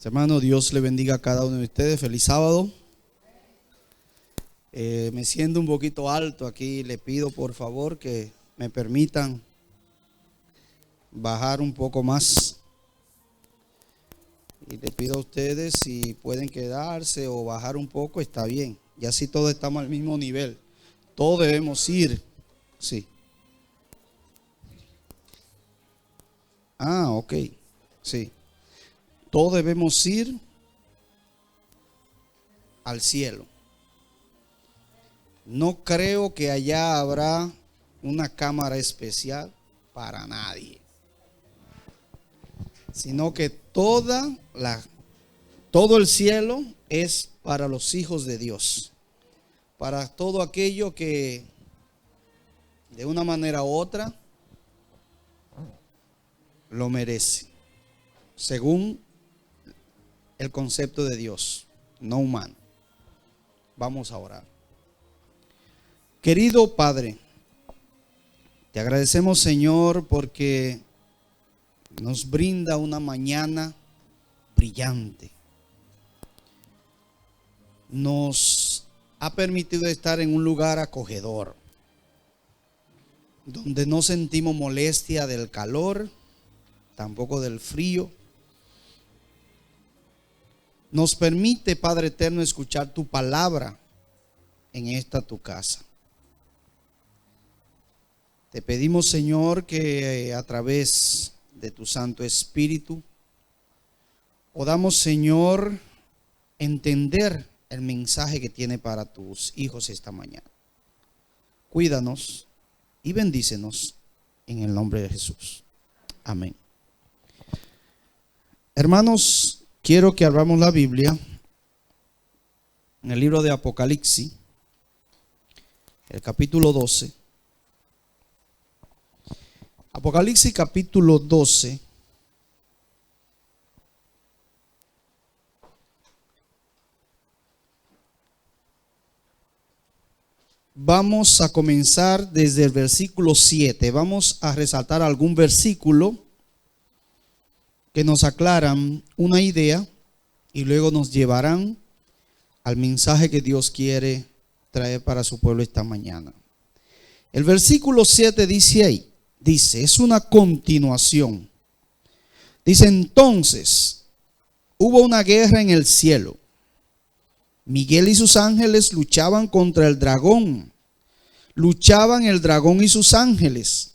Hermano, Dios le bendiga a cada uno de ustedes. Feliz sábado. Me siento un poquito alto aquí. Le pido por favor que me permitan bajar un poco más. Y le pido a ustedes si pueden quedarse o bajar un poco, está bien. Y así todos estamos al mismo nivel. Todos debemos ir. Sí. Ok. Sí. Todos debemos ir al cielo. No creo que allá habrá una cámara especial para nadie, sino que todo el cielo es para los hijos de Dios, para todo aquello que de una manera u otra lo merece, según el concepto de Dios, no humano. Vamos a orar. Querido Padre, te agradecemos, Señor, porque nos brinda una mañana brillante. Nos ha permitido estar en un lugar acogedor, donde no sentimos molestia del calor, tampoco del frío. Nos permite, Padre eterno, escuchar tu palabra en esta tu casa. Te pedimos, Señor, que a través de tu Santo Espíritu podamos, Señor, entender el mensaje que tiene para tus hijos esta mañana. Cuídanos y bendícenos en el nombre de Jesús. Amén. Hermanos, quiero que abramos la Biblia en el libro de Apocalipsis, el capítulo 12. Apocalipsis capítulo 12. Vamos a comenzar desde el versículo 7. Vamos a resaltar algún versículo que nos aclaran una idea y luego nos llevarán al mensaje que Dios quiere traer para su pueblo esta mañana. El versículo 7 dice, es una continuación. Dice, entonces hubo una guerra en el cielo. Miguel y sus ángeles luchaban contra el dragón. Luchaban el dragón y sus ángeles,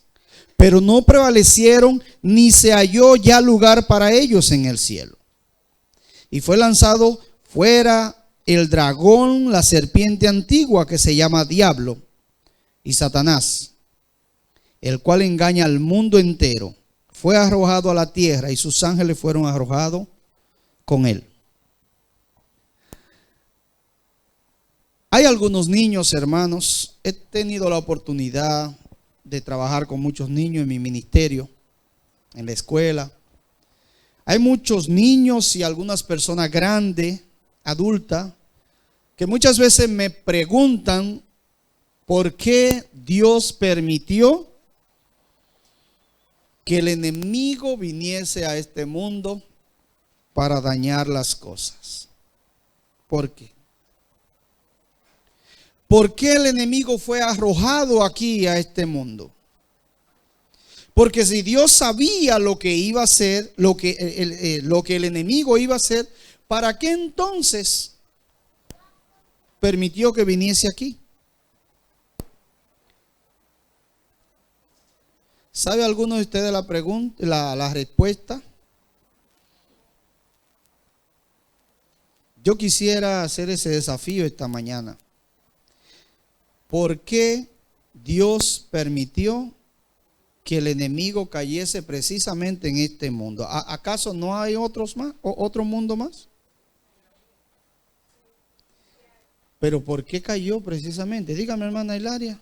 pero no prevalecieron, ni se halló ya lugar para ellos en el cielo. Y fue lanzado fuera el dragón, la serpiente antigua, que se llama Diablo y Satanás, el cual engaña al mundo entero. Fue arrojado a la tierra y sus ángeles fueron arrojados con él. Hay algunos niños, hermanos. He tenido la oportunidad de trabajar con muchos niños en mi ministerio, en la escuela. Hay muchos niños y algunas personas grandes, adultas, que muchas veces me preguntan por qué Dios permitió que el enemigo viniese a este mundo para dañar las cosas. ¿Por qué? ¿Por qué el enemigo fue arrojado aquí a este mundo? Porque si Dios sabía lo que iba a hacer, lo que el enemigo iba a hacer, ¿para qué entonces permitió que viniese aquí? ¿Sabe alguno de ustedes la pregunta, la respuesta? Yo quisiera hacer ese desafío esta mañana. ¿Por qué Dios permitió que el enemigo cayese precisamente en este mundo? ¿Acaso no hay otro mundo más? Pero ¿por qué cayó precisamente? Dígame, hermana Hilaria.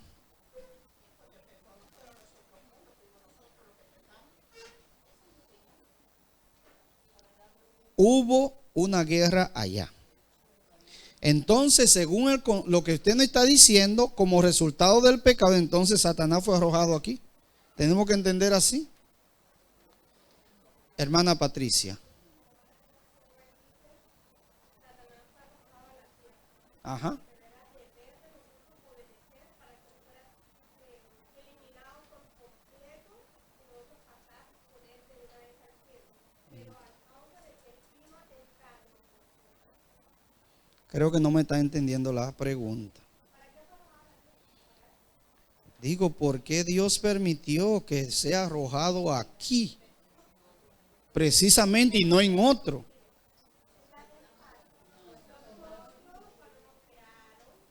Hubo una guerra allá. Entonces, según lo que usted nos está diciendo, como resultado del pecado, entonces Satanás fue arrojado aquí. Tenemos que entender así. Hermana Patricia. Ajá. Creo que no me está entendiendo la pregunta. Digo, ¿por qué Dios permitió que sea arrojado aquí? Precisamente y no en otro.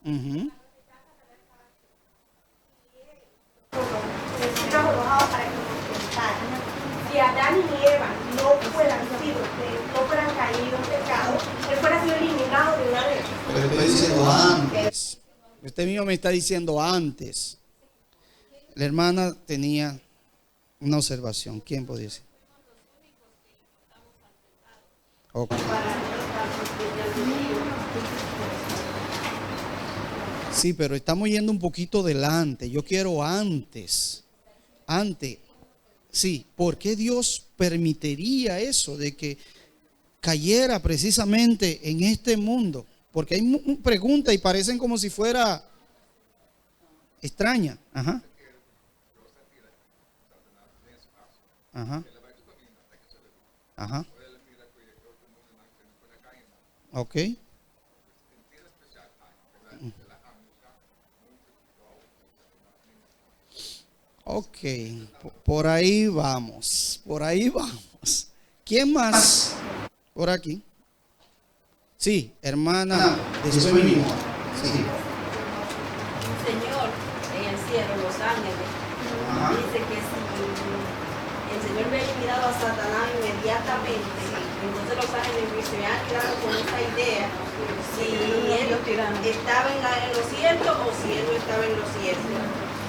Ujú. Si Adán y Eva no fueran caído en pecado, él fuera sido eliminado de una vez. Pero estoy diciendo antes. Usted mismo me está diciendo antes. La hermana tenía una observación. ¿Quién podía decir? Ok. Sí, pero estamos yendo un poquito delante. Yo quiero antes. Antes. Sí, ¿por qué Dios permitiría eso de que cayera precisamente en este mundo? Porque hay preguntas y parecen como si fuera extraña. Ajá. Ajá. Ajá. Ok. Ok. Por ahí vamos. Por ahí vamos. ¿Quién más? Por aquí. Sí, hermana. Después mismo. Sí. Señor, en el cielo, los ángeles, Ajá. dice que si el Señor ve eliminado a Satanás inmediatamente, entonces los ángeles se han quedado con esa idea si él estaba en lo cierto o si él no estaba en lo cierto.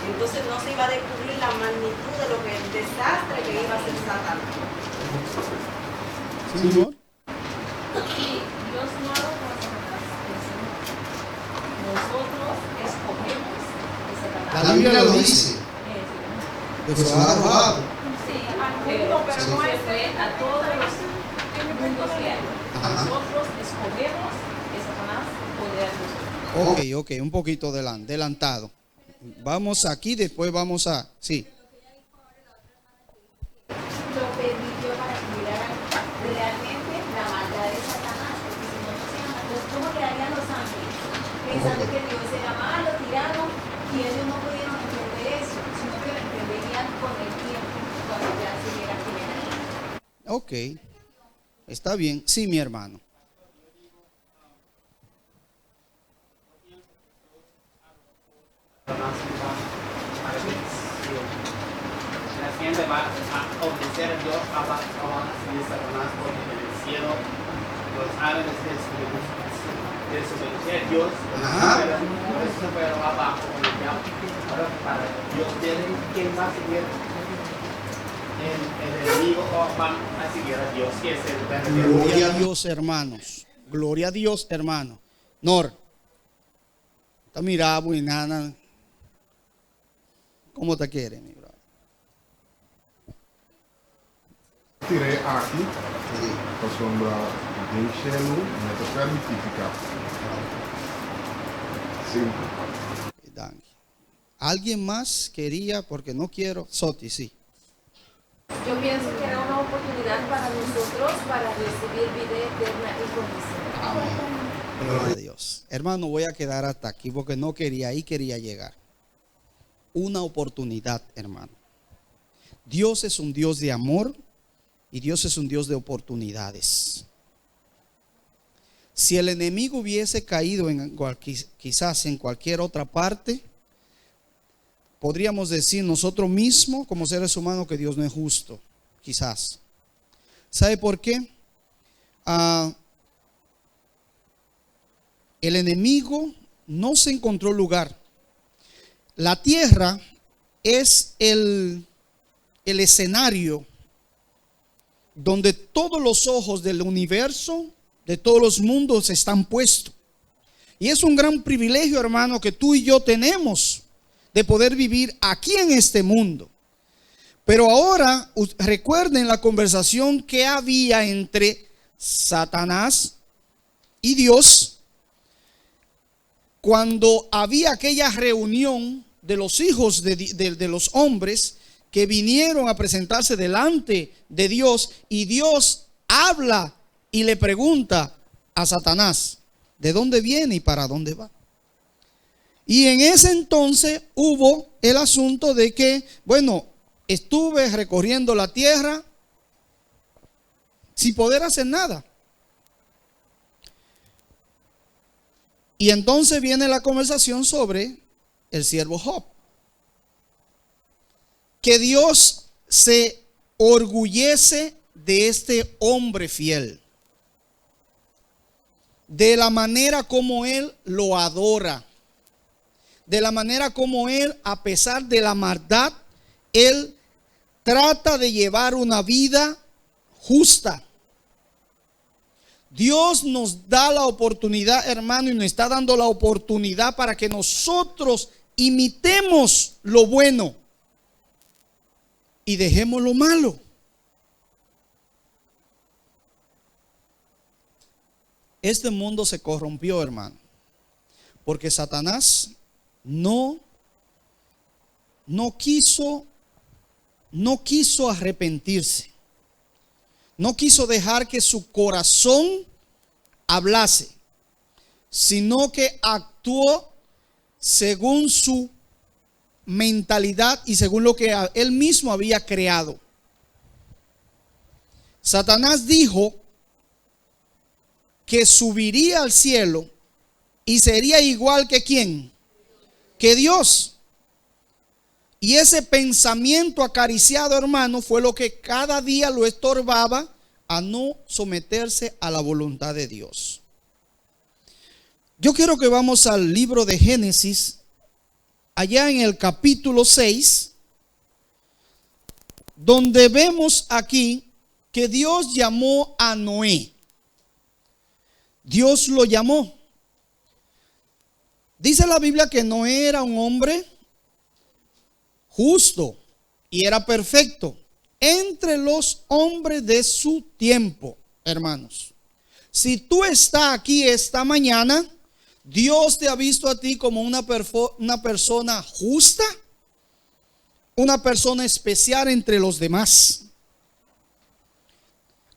Entonces no se iba a descubrir la magnitud de lo que el desastre que iba a hacer Satanás. Sí, señor. Sí, Dios no ha arrojado a Satanás del Señor. Nosotros escogemos de Satanás. La Biblia lo dice. Que fue arrojado. Sí, Pero pero no no es- fue a todos los mundos que hay. Ajá. Nosotros escogemos que Satanás podría nosotros. Ok, un poquito adelantado. Vamos aquí, después vamos a... Sí. Lo permitió para que miraran realmente la maldad de Satanás, porque si no lo hacían, entonces ¿cómo quedarían los ángeles? Pensando que Dios era malo, tirano, y ellos no pudieron entender eso, sino que lo entenderían con el tiempo, cuando ya se viera quién era él. Ok. Está bien. Sí, mi hermano. Satanás va a la bendición. La gente va a obedecer a Dios, van a seguir Satanás, porque en el cielo los ángeles desobedecer a Dios, Ajá. pero no es pero abajo con el diablo. Ahora para Dios tiene quién va a seguir el enemigo o van a seguir a Dios, que es el verdadero. Gloria a Dios, hermanos. Gloria a Dios, hermano. Nor. Está mirado, muy nana. ¿Cómo te quiere, mi brother? Tirei aqui, a sombra deixa-lo nessa permitífica. Sim. Danke. ¿Alguien más quería? Porque no quiero. Soti, sí. Yo pienso que era una oportunidad para nosotros para recibir vida eterna y condición. Amén. Gloria a Dios. Hermano, voy a quedar hasta aquí porque no quería, ahí quería llegar. Una oportunidad, hermano. Dios es un Dios de amor y Dios es un Dios de oportunidades. Si el enemigo hubiese caído quizás en cualquier otra parte, podríamos decir nosotros mismos como seres humanos que Dios no es justo, quizás. ¿Sabe por qué? El enemigo no se encontró lugar. La tierra es el escenario donde todos los ojos del universo, de todos los mundos están puestos. Y es un gran privilegio, hermano, que tú y yo tenemos de poder vivir aquí en este mundo. Pero ahora recuerden la conversación que había entre Satanás y Dios. cuando había aquella reunión de los hijos de los hombres que vinieron a presentarse delante de Dios, y Dios habla y le pregunta a Satanás, ¿de dónde viene y para dónde va? Y en ese entonces hubo el asunto de que, bueno, estuve recorriendo la tierra sin poder hacer nada. Y entonces viene la conversación sobre el siervo Job. Que Dios se orgullece de este hombre fiel, de la manera como él lo adora, de la manera como él, a pesar de la maldad, él trata de llevar una vida justa. Dios nos da la oportunidad, hermano, y nos está dando la oportunidad para que nosotros imitemos lo bueno y dejemos lo malo. Este mundo se corrompió, hermano, porque Satanás no quiso arrepentirse. No quiso dejar que su corazón hablase, sino que actuó según su mentalidad y según lo que él mismo había creado. Satanás dijo que subiría al cielo y sería igual que ¿quién? Que Dios. Y ese pensamiento acariciado, hermano, fue lo que cada día lo estorbaba a no someterse a la voluntad de Dios. Yo quiero que vamos al libro de Génesis, allá en el capítulo 6, donde vemos aquí que Dios llamó a Noé. Dios lo llamó. Dice la Biblia que Noé era un hombre justo y era perfecto entre los hombres de su tiempo, hermanos. Si tú estás aquí esta mañana, Dios te ha visto a ti como una persona justa, una persona especial entre los demás,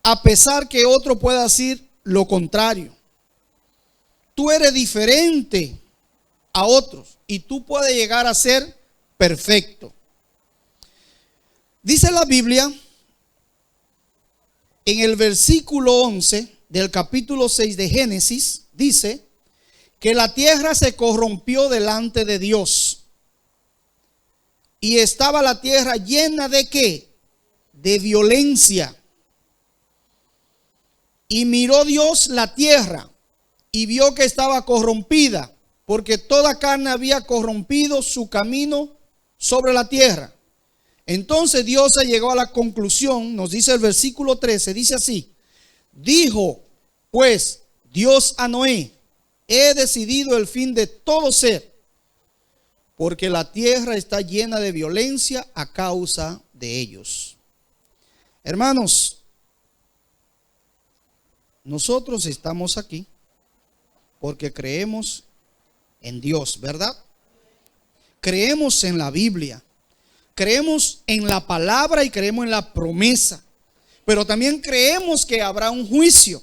a pesar que otro pueda decir lo contrario. Tú eres diferente a otros y tú puedes llegar a ser perfecto. Dice la Biblia en el versículo 11 del capítulo 6 de Génesis, dice que la tierra se corrompió delante de Dios y estaba la tierra llena de ¿qué? De violencia. Y miró Dios la tierra y vio que estaba corrompida, porque toda carne había corrompido su camino sobre la tierra. Entonces Dios se llegó a la conclusión, nos dice el versículo 13, dice así: dijo pues Dios a Noé: he decidido el fin de todo ser, porque la tierra está llena de violencia a causa de ellos. Hermanos, nosotros estamos aquí porque creemos en Dios, ¿verdad? Creemos en la Biblia, creemos en la palabra y creemos en la promesa, pero también creemos que habrá un juicio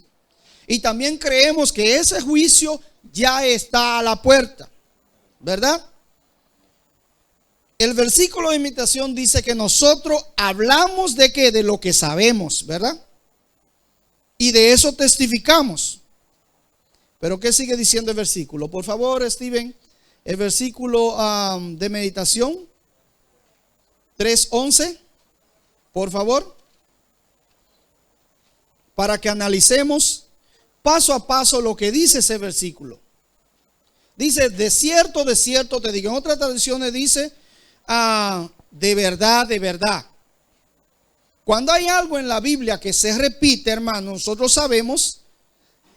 y también creemos que ese juicio ya está a la puerta, ¿verdad? El versículo de imitación dice que nosotros hablamos de qué, de lo que sabemos, ¿verdad? Y de eso testificamos. Pero ¿qué sigue diciendo el versículo? Por favor, Steven, el versículo de meditación 3:11, por favor, para que analicemos paso a paso lo que dice ese versículo. Dice: de cierto te digo. En otras traducciones dice de verdad, de verdad. Cuando hay algo en la Biblia que se repite, hermano, nosotros sabemos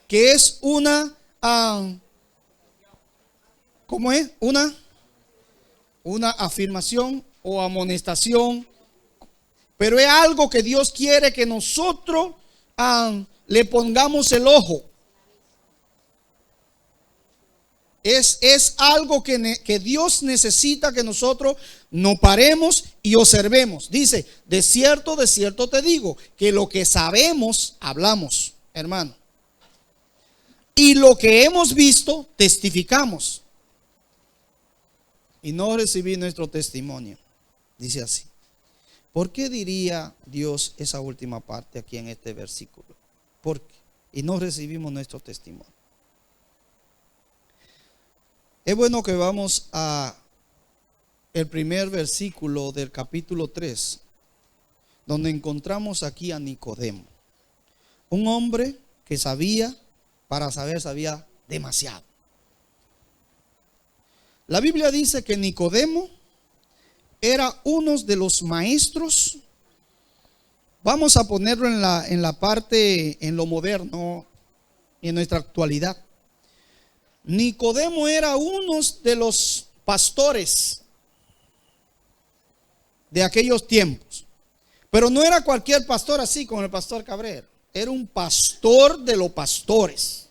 que es una ¿cómo es? Una afirmación o amonestación, pero es algo que Dios quiere que nosotros le pongamos el ojo. Es algo que Dios necesita que nosotros nos paremos y observemos. Dice, de cierto te digo, que lo que sabemos, hablamos, hermano. Y lo que hemos visto, testificamos. Y no recibí nuestro testimonio. Dice así. ¿Por qué diría Dios esa última parte aquí en este versículo? ¿Por qué? Y no recibimos nuestro testimonio. Es bueno que vamos a el primer versículo del capítulo 3, donde encontramos aquí a Nicodemo. Un hombre que sabía, para saber sabía demasiado. La Biblia dice que Nicodemo era uno de los maestros. Vamos a ponerlo en la parte, en lo moderno, en nuestra actualidad. Nicodemo era uno de los pastores de aquellos tiempos. Pero no era cualquier pastor así como el pastor Cabrera. Era un pastor de los pastores.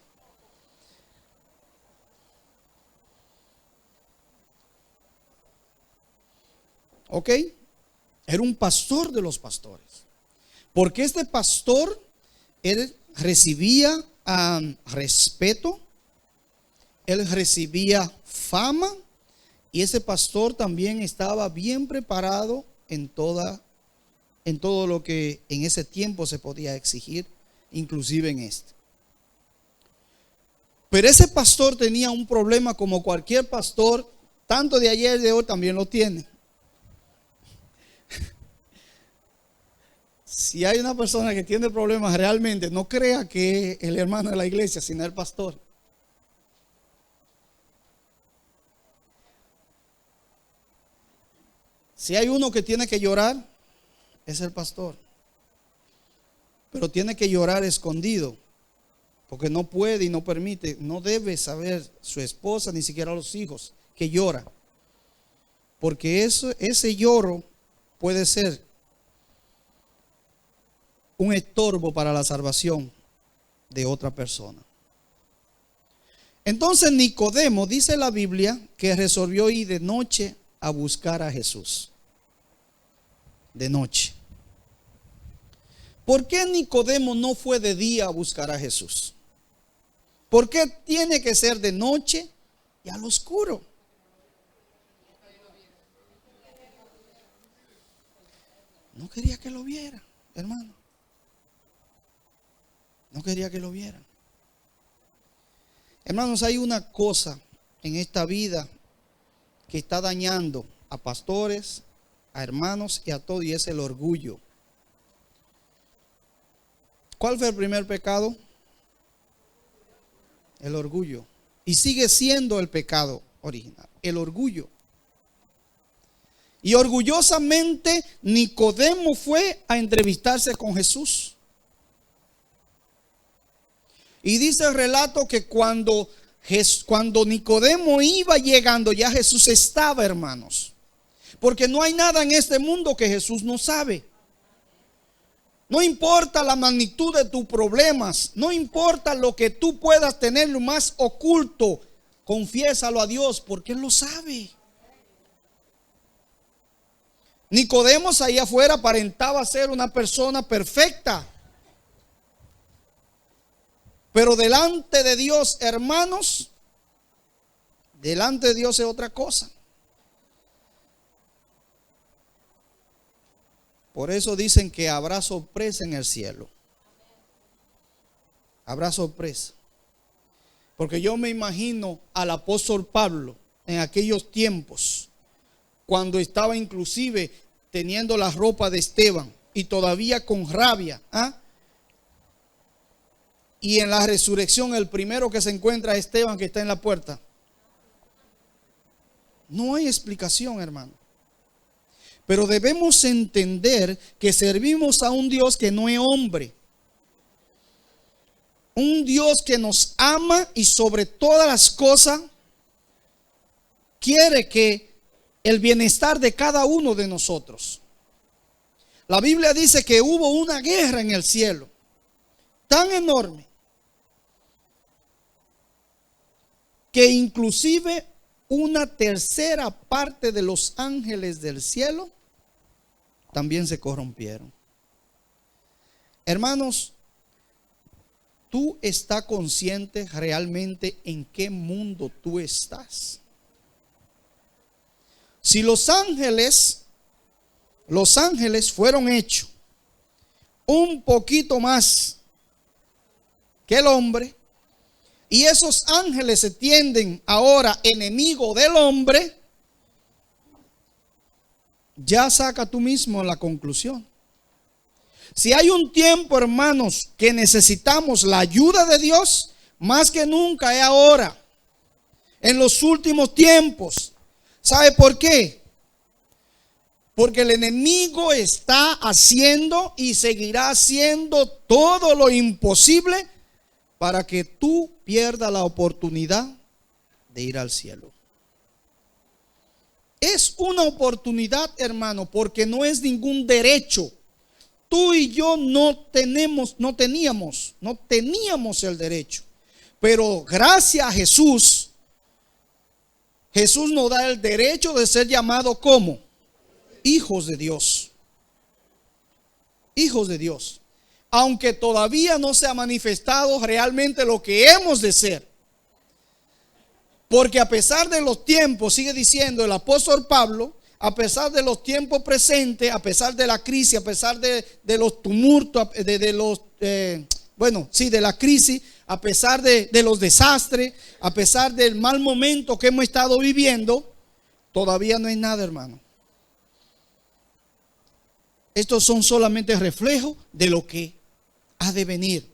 ¿Ok? Era un pastor de los pastores. Porque este pastor, él recibía respeto, él recibía fama, y ese pastor también estaba bien preparado en todo lo que en ese tiempo se podía exigir, inclusive en este. Pero ese pastor tenía un problema como cualquier pastor, tanto de ayer y de hoy también lo tiene. Si hay una persona que tiene problemas realmente, no crea que es el hermano de la iglesia, sino el pastor. Si hay uno que tiene que llorar, es el pastor. Pero tiene que llorar escondido, porque no puede y no permite, no debe saber su esposa, ni siquiera los hijos, que llora. Porque ese lloro puede ser un estorbo para la salvación de otra persona. Entonces Nicodemo, dice la Biblia, que resolvió ir de noche a buscar a Jesús. De noche. ¿Por qué Nicodemo no fue de día a buscar a Jesús? ¿Por qué tiene que ser de noche y al oscuro? No quería que lo viera, hermano. No quería que lo vieran. Hermanos, hay una cosa en esta vida que está dañando a pastores, a hermanos y a todo, y es el orgullo. ¿Cuál fue el primer pecado? El orgullo. Y sigue siendo el pecado original, el orgullo. Y orgullosamente Nicodemo fue a entrevistarse con Jesús. Y dice el relato que cuando Nicodemo iba llegando, ya Jesús estaba, hermanos. Porque no hay nada en este mundo que Jesús no sabe. No importa la magnitud de tus problemas, no importa lo que tú puedas tener lo más oculto, confiésalo a Dios porque Él lo sabe. Nicodemo ahí afuera aparentaba ser una persona perfecta. Pero delante de Dios, hermanos, delante de Dios es otra cosa. Por eso dicen que habrá sorpresa en el cielo. Habrá sorpresa. Porque yo me imagino al apóstol Pablo en aquellos tiempos, cuando estaba inclusive teniendo la ropa de Esteban y todavía con rabia. Y en la resurrección el primero que se encuentra es Esteban, que está en la puerta. No hay explicación, hermano. Pero debemos entender que servimos a un Dios que no es hombre. Un Dios que nos ama y sobre todas las cosas quiere que el bienestar de cada uno de nosotros. La Biblia dice que hubo una guerra en el cielo tan enorme que inclusive una tercera parte de los ángeles del cielo también se corrompieron. Hermanos, ¿tú estás consciente realmente en qué mundo tú estás? Si los ángeles fueron hechos un poquito más que el hombre, y esos ángeles se tienden ahora enemigo del hombre, ya saca tú mismo la conclusión. Si hay un tiempo, hermanos, que necesitamos la ayuda de Dios, más que nunca es ahora, en los últimos tiempos. ¿Sabe por qué? Porque el enemigo está haciendo y seguirá haciendo todo lo imposible para que tú pierdas la oportunidad de ir al cielo. Es una oportunidad, hermano, porque no es ningún derecho. Tú y yo no teníamos el derecho. Pero gracias a Jesús, Jesús nos da el derecho de ser llamados como hijos de Dios. Hijos de Dios. Aunque todavía no se ha manifestado realmente lo que hemos de ser. Porque a pesar de los tiempos, sigue diciendo el apóstol Pablo, a pesar de los tiempos presentes, a pesar de la crisis, a pesar de los tumultos, de la crisis, a pesar de los desastres, a pesar del mal momento que hemos estado viviendo, todavía no hay nada, hermano. Estos son solamente reflejos de lo que ha de venir.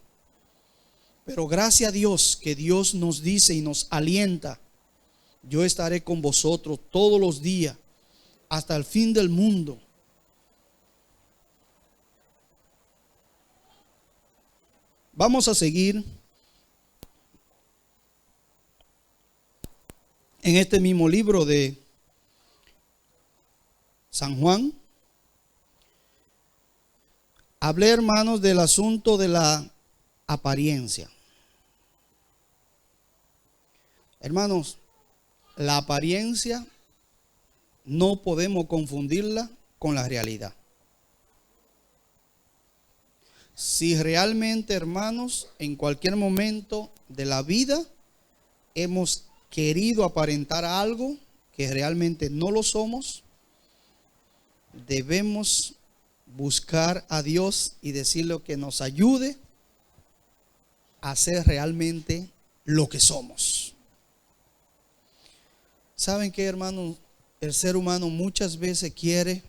Pero gracias a Dios que Dios nos dice y nos alienta: yo estaré con vosotros todos los días hasta el fin del mundo. Vamos a seguir en este mismo libro de San Juan. Hablé, hermanos, del asunto de la apariencia. Hermanos, la apariencia no podemos confundirla con la realidad. Si realmente, hermanos, en cualquier momento de la vida hemos querido aparentar algo que realmente no lo somos, debemos buscar a Dios y decirle que nos ayude a ser realmente lo que somos. ¿Saben qué, hermanos? El ser humano muchas veces quiere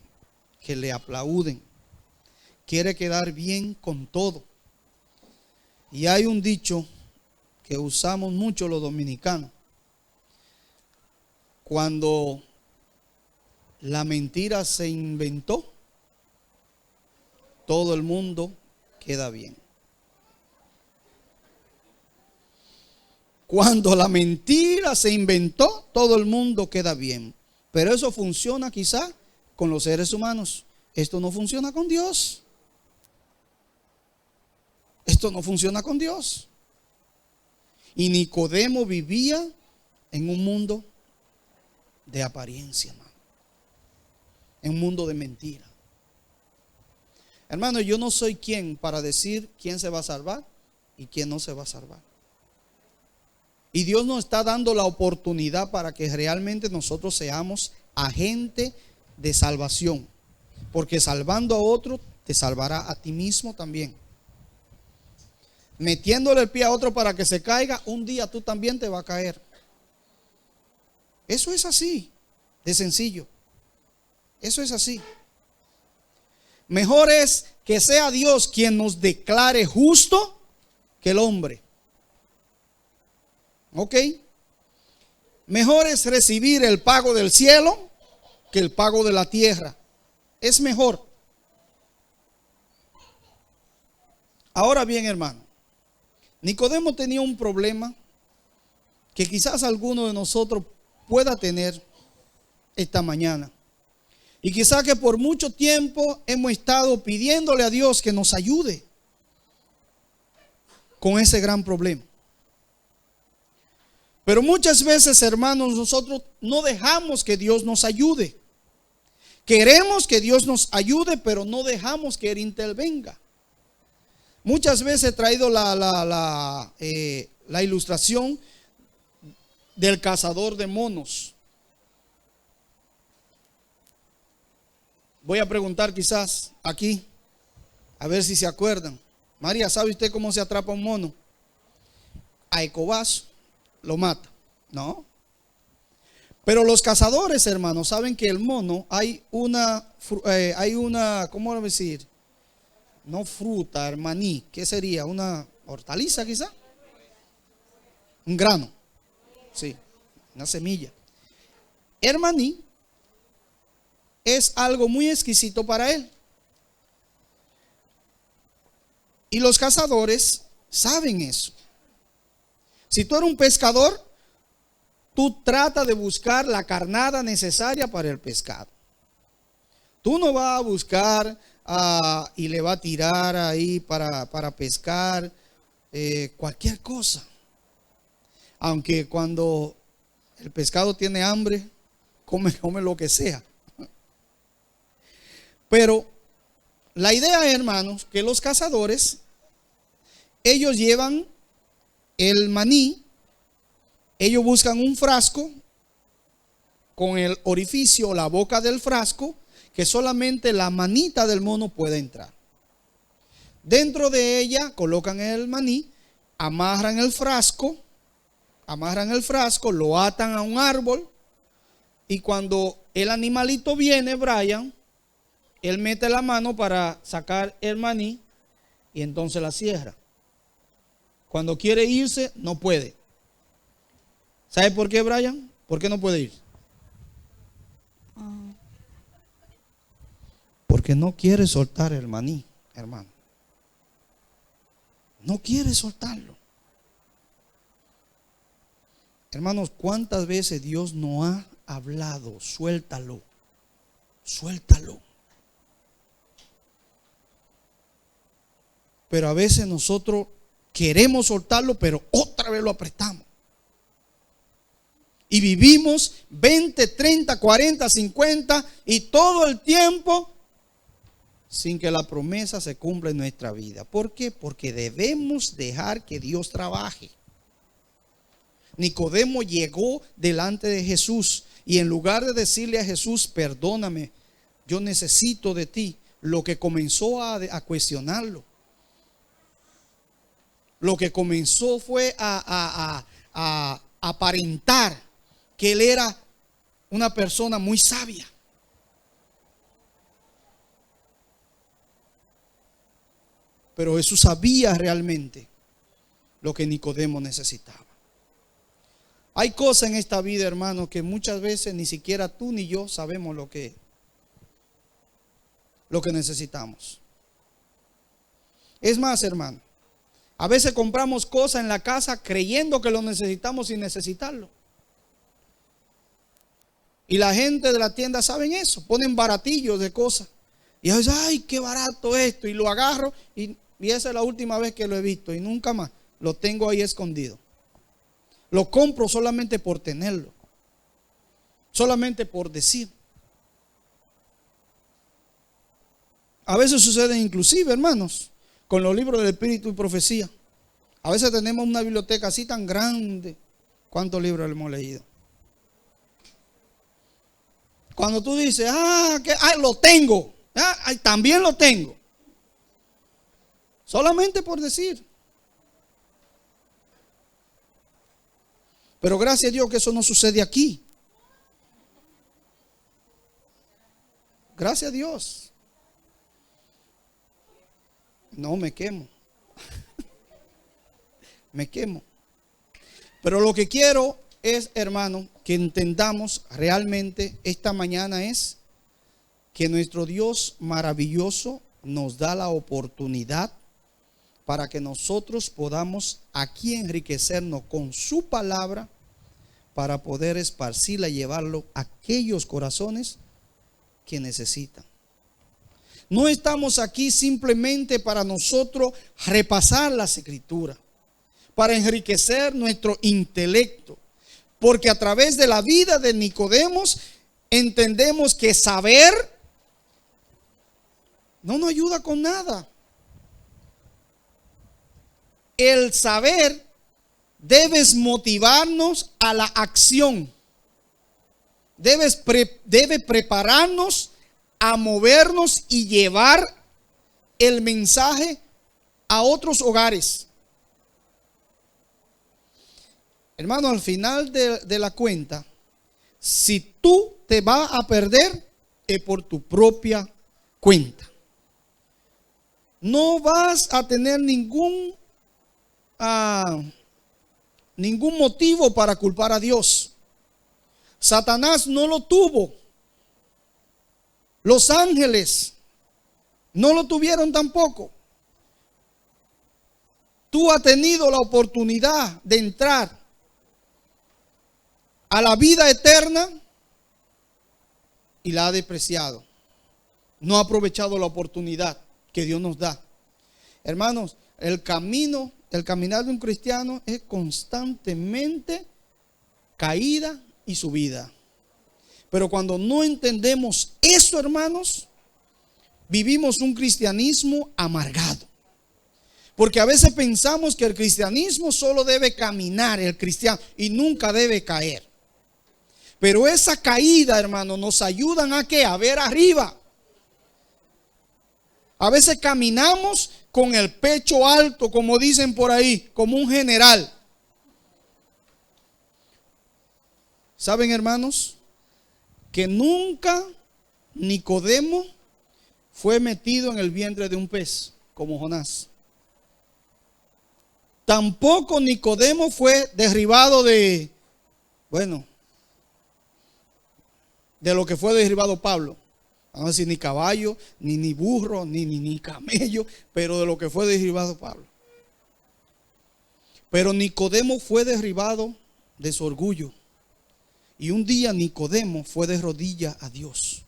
que le aplauden, quiere quedar bien con todo. Y hay un dicho que usamos mucho los dominicanos: cuando la mentira se inventó, todo el mundo queda bien. Cuando la mentira se inventó, todo el mundo queda bien. Pero eso funciona quizá con los seres humanos. Esto no funciona con Dios. Esto no funciona con Dios. Y Nicodemo vivía en un mundo de apariencia, hermano. En un mundo de mentira. Hermano, yo no soy quien para decir quién se va a salvar y quién no se va a salvar. Y Dios nos está dando la oportunidad para que realmente nosotros seamos agentes de salvación. Porque salvando a otro, te salvará a ti mismo también. Metiéndole el pie a otro para que se caiga, un día tú también te vas a caer. Eso es así, de sencillo. Eso es así. Mejor es que sea Dios quien nos declare justo que el hombre. ¿Ok? Mejor es recibir el pago del cielo que el pago de la tierra. Es mejor. Ahora bien, hermano, Nicodemo tenía un problema que quizás alguno de nosotros pueda tener esta mañana. Y quizás que por mucho tiempo hemos estado pidiéndole a Dios que nos ayude con ese gran problema. Pero muchas veces, hermanos, nosotros no dejamos que Dios nos ayude. Queremos que Dios nos ayude, pero no dejamos que Él intervenga. Muchas veces he traído la ilustración del cazador de monos. Voy a preguntar quizás aquí, a ver si se acuerdan. María, ¿sabe usted cómo se atrapa un mono? A escobazo, lo mata. No. Pero los cazadores, hermanos, saben que el mono hay una, ¿cómo decir? No fruta, hermaní. ¿Qué sería? ¿Una hortaliza quizá? Un grano. Sí, una semilla. Hermaní es algo muy exquisito para él. Y los cazadores saben eso. Si tú eres un pescador, tú tratas de buscar la carnada necesaria para el pescado. Tú no vas a buscar y le vas a tirar ahí para pescar cualquier cosa. Aunque cuando el pescado tiene hambre, come lo que sea. Pero la idea, hermanos, que los cazadores, ellos llevan el maní, ellos buscan un frasco con el orificio, la boca del frasco, que solamente la manita del mono puede entrar. Dentro de ella colocan el maní, amarran el frasco, lo atan a un árbol, y cuando el animalito viene, Brian, él mete la mano para sacar el maní y entonces la cierra. Cuando quiere irse, no puede. ¿Sabe por qué, Brian? ¿Por qué no puede ir? Porque no quiere soltar el maní, hermano. No quiere soltarlo. Hermanos, ¿cuántas veces Dios nos ha hablado? Suéltalo, suéltalo. Pero a veces nosotros queremos soltarlo, pero otra vez lo apretamos. Y vivimos 20, 30, 40, 50 y todo el tiempo sin que la promesa se cumpla en nuestra vida. ¿Por qué? Porque debemos dejar que Dios trabaje. Nicodemo llegó delante de Jesús y en lugar de decirle a Jesús, perdóname, yo necesito de ti, lo que comenzó a cuestionarlo. Lo que comenzó fue a aparentar que él era una persona muy sabia. Pero Jesús sabía realmente lo que Nicodemo necesitaba. Hay cosas en esta vida, hermano, que muchas veces ni siquiera tú ni yo sabemos lo que necesitamos. Es más, hermano, a veces compramos cosas en la casa creyendo que lo necesitamos sin necesitarlo. Y la gente de la tienda saben eso, ponen baratillos de cosas. Y yo digo, ay, qué barato esto. Y lo agarro y esa es la última vez que lo he visto y nunca más. Lo tengo ahí escondido. Lo compro solamente por tenerlo. Solamente por decir. A veces sucede inclusive, hermanos, con los libros del Espíritu y Profecía. A veces tenemos una biblioteca así tan grande. ¿Cuántos libros hemos leído? Cuando tú dices, lo tengo. También lo tengo. Solamente por decir. Pero gracias a Dios que eso no sucede aquí. Gracias a Dios. No me quemo. Me quemo. Pero lo que quiero es, hermano, que entendamos realmente esta mañana es que nuestro Dios maravilloso nos da la oportunidad para que nosotros podamos aquí enriquecernos con su palabra para poder esparcirla y llevarlo a aquellos corazones que necesitan. No estamos aquí simplemente para nosotros repasar las escrituras, para enriquecer nuestro intelecto, Porque a través de la vida de Nicodemos entendemos que saber no nos ayuda con nada. El saber debe motivarnos a la acción. Debe prepararnos a movernos y llevar el mensaje a otros hogares. Hermano, al final de la cuenta, si tú te vas a perder, es por tu propia cuenta. No vas a tener ningún motivo para culpar a Dios. Satanás no lo tuvo. Los ángeles no lo tuvieron tampoco. Tú has tenido la oportunidad de entrar a la vida eterna y la ha despreciado. No ha aprovechado la oportunidad que Dios nos da. Hermanos, el caminar de un cristiano es constantemente caída y subida. Pero cuando no entendemos eso, hermanos, vivimos un cristianismo amargado. Porque a veces pensamos que el cristianismo solo debe caminar el cristiano y nunca debe caer. Pero esa caída, hermano, nos ayudan a ¿qué? A ver arriba. A veces caminamos con el pecho alto, como dicen por ahí, como un general. ¿Saben, hermanos? Que nunca Nicodemo fue metido en el vientre de un pez, como Jonás. Tampoco Nicodemo fue derribado de lo que fue derribado Pablo. Vamos a decir, ni caballo, ni burro, ni camello, pero de lo que fue derribado Pablo. Pero Nicodemo fue derribado de su orgullo. Y un día Nicodemo fue de rodillas a Dios.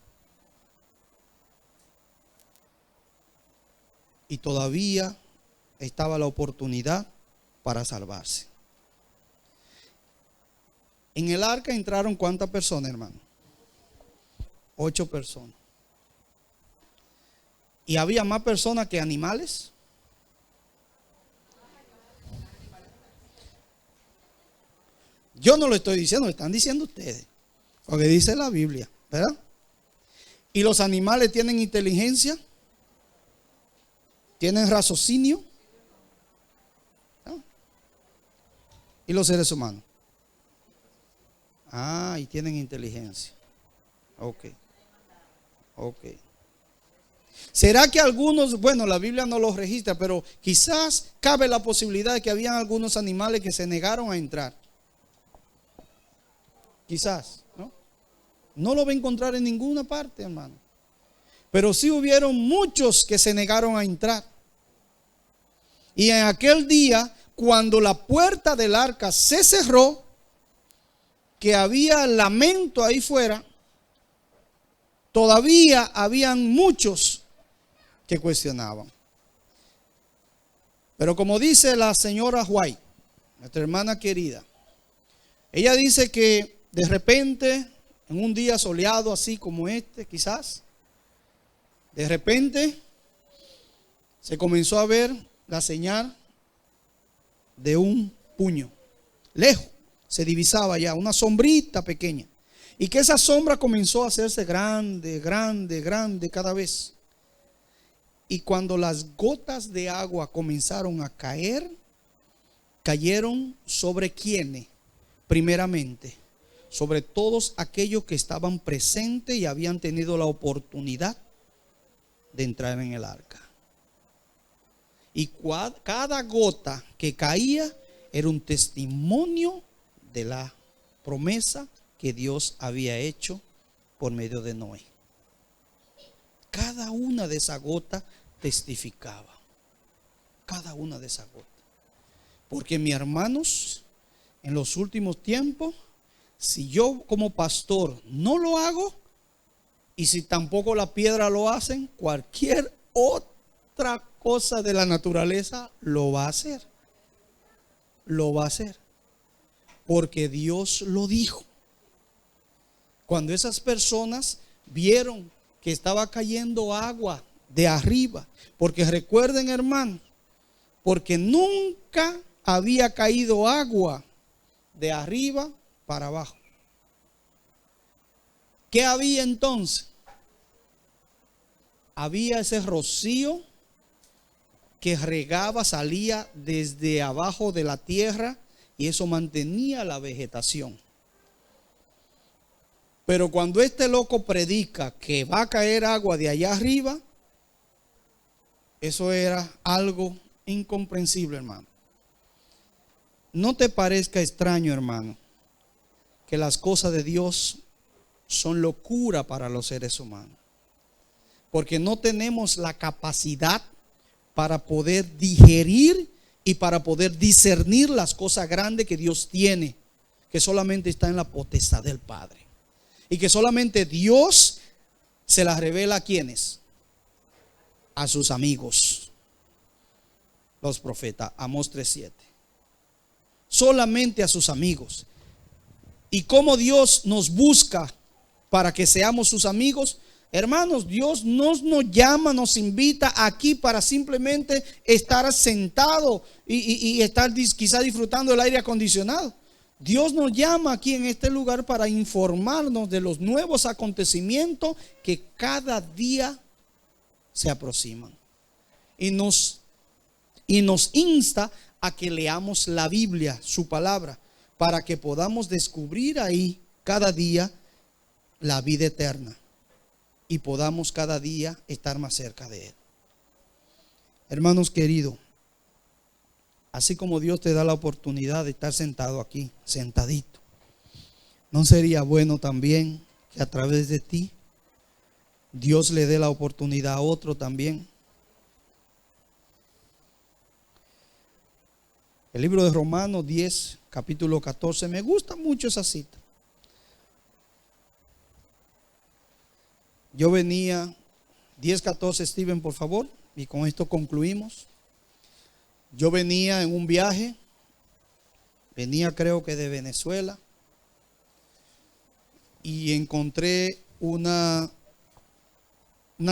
Y todavía estaba la oportunidad para salvarse. En el arca entraron ¿cuántas personas, hermano? 8 personas. ¿Y había más personas que animales? Yo no lo estoy diciendo, lo están diciendo ustedes. Porque dice la Biblia, ¿verdad? ¿Y los animales tienen inteligencia? ¿Tienen raciocinio? ¿No? ¿Y los seres humanos? Y tienen inteligencia. Ok. ¿Será que algunos, la Biblia no los registra, pero quizás cabe la posibilidad de que habían algunos animales que se negaron a entrar? Quizás, ¿no? No lo va a encontrar en ninguna parte, hermano. Pero sí hubieron muchos que se negaron a entrar. Y en aquel día, cuando la puerta del arca se cerró, que había lamento ahí fuera, todavía habían muchos que cuestionaban. Pero como dice la señora White, nuestra hermana querida, ella dice que de repente, en un día soleado así como este, quizás, de repente se comenzó a ver la señal de un puño. Lejos se divisaba ya una sombrita pequeña. Y que esa sombra comenzó a hacerse grande cada vez. Y cuando las gotas de agua comenzaron a caer, cayeron sobre quienes, primeramente, sobre todos aquellos que estaban presentes y habían tenido la oportunidad de entrar en el arca. Y cada gota que caía era un testimonio de la promesa que Dios había hecho por medio de Noé. Cada una de esas gotas testificaba. Cada una de esas gotas. Porque mis hermanos, en los últimos tiempos, si yo como pastor no lo hago, y si tampoco la piedra lo hacen, cualquier otra cosa de la naturaleza lo va a hacer. Lo va a hacer. porque Dios lo dijo. Cuando esas personas vieron que estaba cayendo agua de arriba, porque recuerden, hermanos, porque nunca había caído agua de arriba para abajo. ¿Qué había entonces? Había ese rocío que regaba, salía desde abajo de la tierra, y eso mantenía la vegetación. Pero cuando este loco predica que va a caer agua de allá arriba, eso era algo incomprensible, hermano. No te parezca extraño, hermano, que las cosas de Dios son locura para los seres humanos, porque no tenemos la capacidad para poder digerir y para poder discernir las cosas grandes que Dios tiene, que solamente está en la potestad del Padre, y que solamente Dios se las revela a quienes, a sus amigos, los profetas. Amós 3:7. Solamente a sus amigos. ¿Y cómo Dios nos busca para que seamos sus amigos? Hermanos, Dios nos llama, nos invita aquí para simplemente estar sentado y estar quizá disfrutando del aire acondicionado. Dios nos llama aquí en este lugar para informarnos de los nuevos acontecimientos que cada día se aproximan. Y nos insta a que leamos la Biblia, su palabra, para que podamos descubrir ahí cada día la vida eterna y podamos cada día estar más cerca de Él. Hermanos queridos, así como Dios te da la oportunidad de estar sentado aquí, sentadito, ¿no sería bueno también que a través de ti Dios le dé la oportunidad a otro también? El libro de Romanos 10, capítulo 14, me gusta mucho esa cita. Yo venía, 10:14, Steven, por favor, y con esto concluimos. Yo venía en un viaje, venía creo que de Venezuela, y encontré una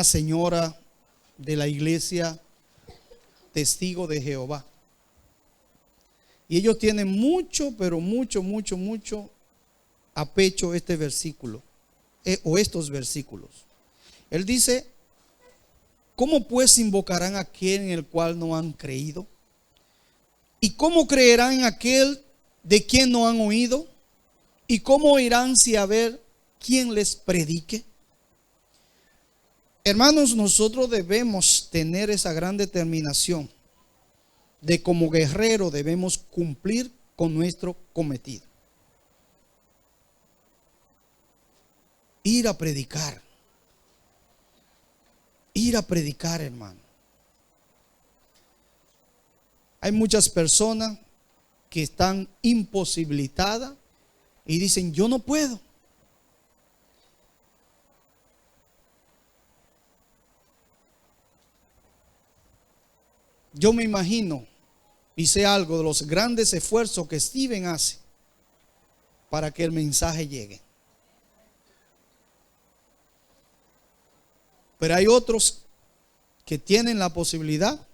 señora de la iglesia Testigo de Jehová. Y ellos tienen mucho, pero mucho a pecho este versículo, o estos versículos. Él dice: ¿cómo pues invocarán a aquel en el cual no han creído? ¿Y cómo creerán en aquel de quien no han oído? ¿Y cómo oirán si a ver quién les predique? Hermanos, nosotros debemos tener esa gran determinación de como guerrero debemos cumplir con nuestro cometido. Ir a predicar. Ir a predicar, hermano. Hay muchas personas que están imposibilitadas y dicen: yo no puedo. Yo me imagino y sé algo de los grandes esfuerzos que Steven hace para que el mensaje llegue. Pero hay otros que tienen la posibilidad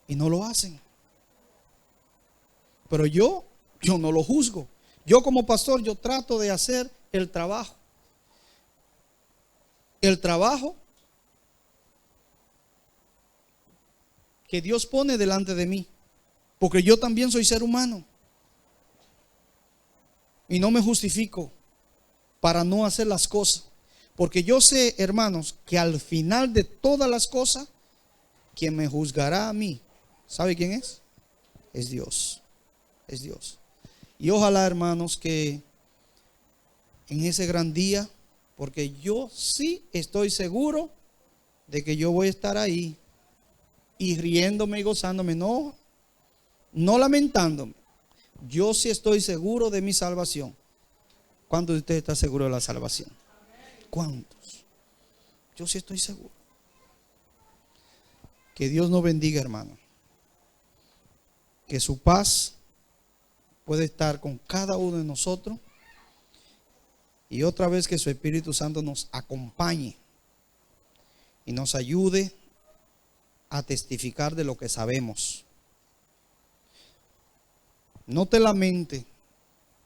y no lo hacen. Pero yo no lo juzgo. Yo como pastor, yo trato de hacer el trabajo. El trabajo que Dios pone delante de mí. Porque yo también soy ser humano. Y no me justifico para no hacer las cosas. Porque yo sé, hermanos, que al final de todas las cosas, quien me juzgará a mí, ¿sabe quién es? Es Dios. Es Dios. Y ojalá, hermanos, que en ese gran día, porque yo sí estoy seguro de que yo voy a estar ahí y riéndome y gozándome, no lamentándome. Yo sí estoy seguro de mi salvación. ¿Cuántos de ustedes están seguros de la salvación? ¿Cuántos? Yo sí estoy seguro. Que Dios nos bendiga, hermano. Que su paz puede estar con cada uno de nosotros y otra vez que su Espíritu Santo nos acompañe y nos ayude a testificar de lo que sabemos. No te lamentes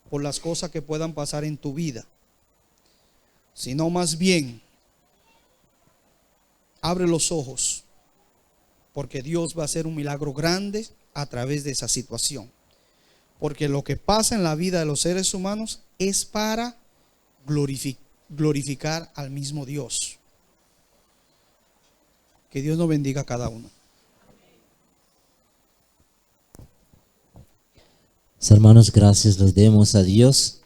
por las cosas que puedan pasar en tu vida, sino más bien abre los ojos, porque Dios va a hacer un milagro grande a través de esa situación. Porque lo que pasa en la vida de los seres humanos es para glorificar al mismo Dios. Que Dios nos bendiga a cada uno. Hermanos, gracias les demos a Dios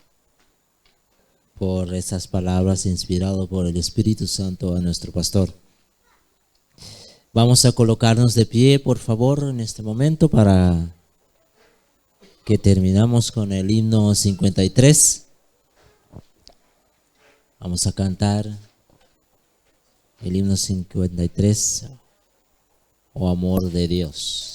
por esas palabras inspiradas por el Espíritu Santo a nuestro pastor. Vamos a colocarnos de pie, por favor, en este momento para que terminamos con el himno 53. Vamos a cantar el himno 53, Oh amor de Dios.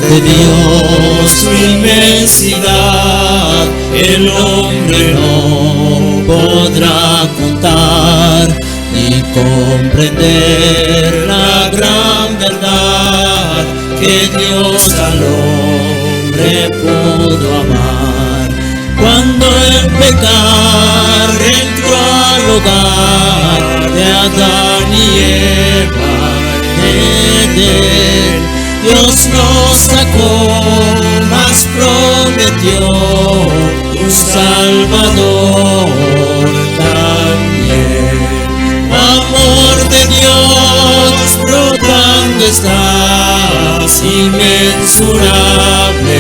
De Dios, su inmensidad, el hombre no podrá contar ni comprender la gran verdad que Dios al hombre pudo amar. Cuando el pecar entró al hogar de Adán y Eva en Edén, Dios nos sacó, mas prometió un Salvador también. Amor de Dios brotando estás, inmensurable,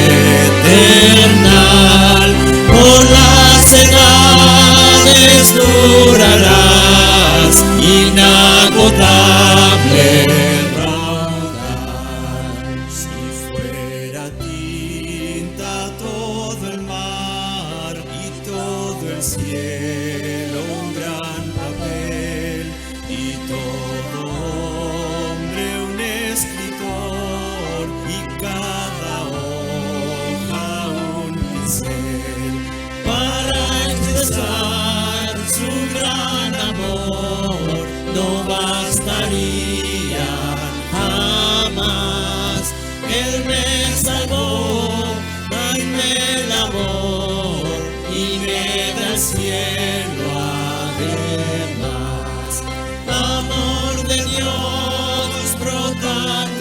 eternal, por las edades durarás, inagotable.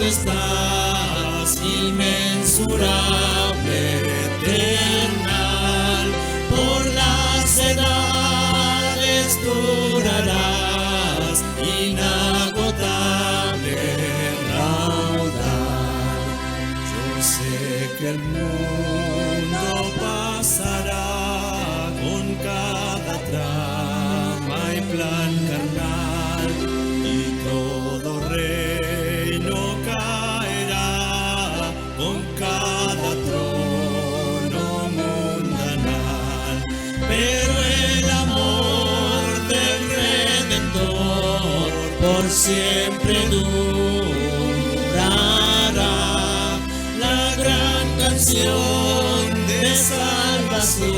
Estás inmensurable, eternal, por las edades durarás, inagotable, raudal. Yo sé que el mundo pasará con cada trama y plan carnal, y todo reino caerá con cada trono mundanal, pero el amor del Redentor por siempre durará. La gran canción de salvación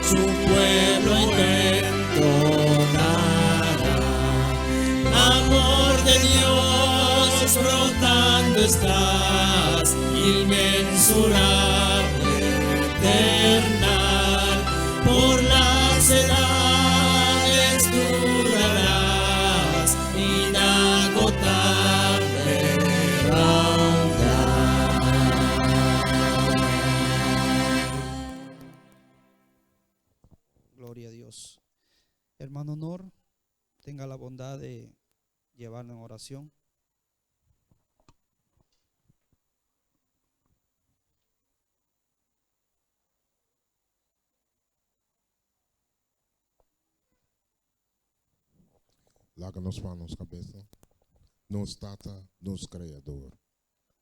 su pueblo entonará. Amor de Dios brotando estás, inmensurable, eternal, por las edades durarás, inagotable, raudal. Gloria a Dios. Hermano Honor, tenga la bondad de llevarnos en oración. Laga nos manos cabeça. Nos tata, nos criador.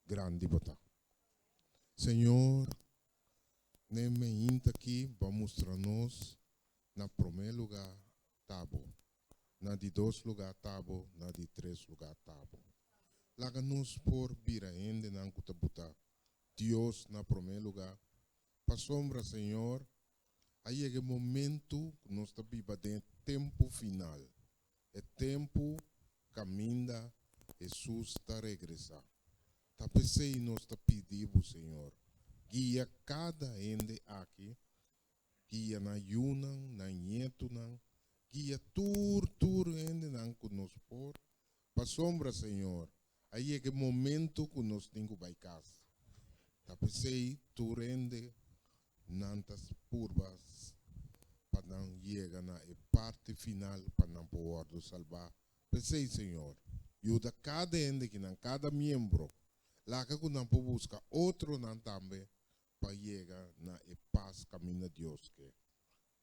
Grande bota. Senhor, neme inta aqui para mostrar-nos na primeiro lugar tabo. Na de 2 lugar tabo, na de 3 lugar tabo. Laga-nos por vira ende na kutabuta. Deus na primeiro lugar. Pa sombra, Senhor, aí é o momento que nós estamos vivendo tempo final. É tempo caminha, Jesus está regressar. Tá pensei nós está pedindo, Senhor, guia cada ende aqui, guia na Yunan, na Nhetunan, guia tur ende nan que nós por. Pa sombra, Senhor, aí é o momento que nós temos que ir casa. Tá pensei tur ende nantas purvas para não chegar na parte final para não poder salvar. Pensei, Senhor, ajuda cada ende que não cada membro, lá que não pode buscar outro não também para chegar na paz caminho de Deus que.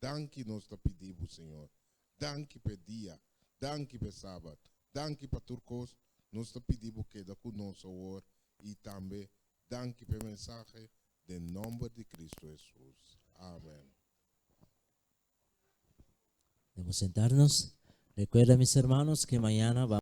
Danke nós te pedimos, Senhor. Danke per dia, danke per sábado, danke para turcos, nós te pedimos que da conosco hoje e também danke per mensagem de nome de Cristo Jesús. Amén. Debemos sentarnos. Recuerda, mis hermanos, que mañana vamos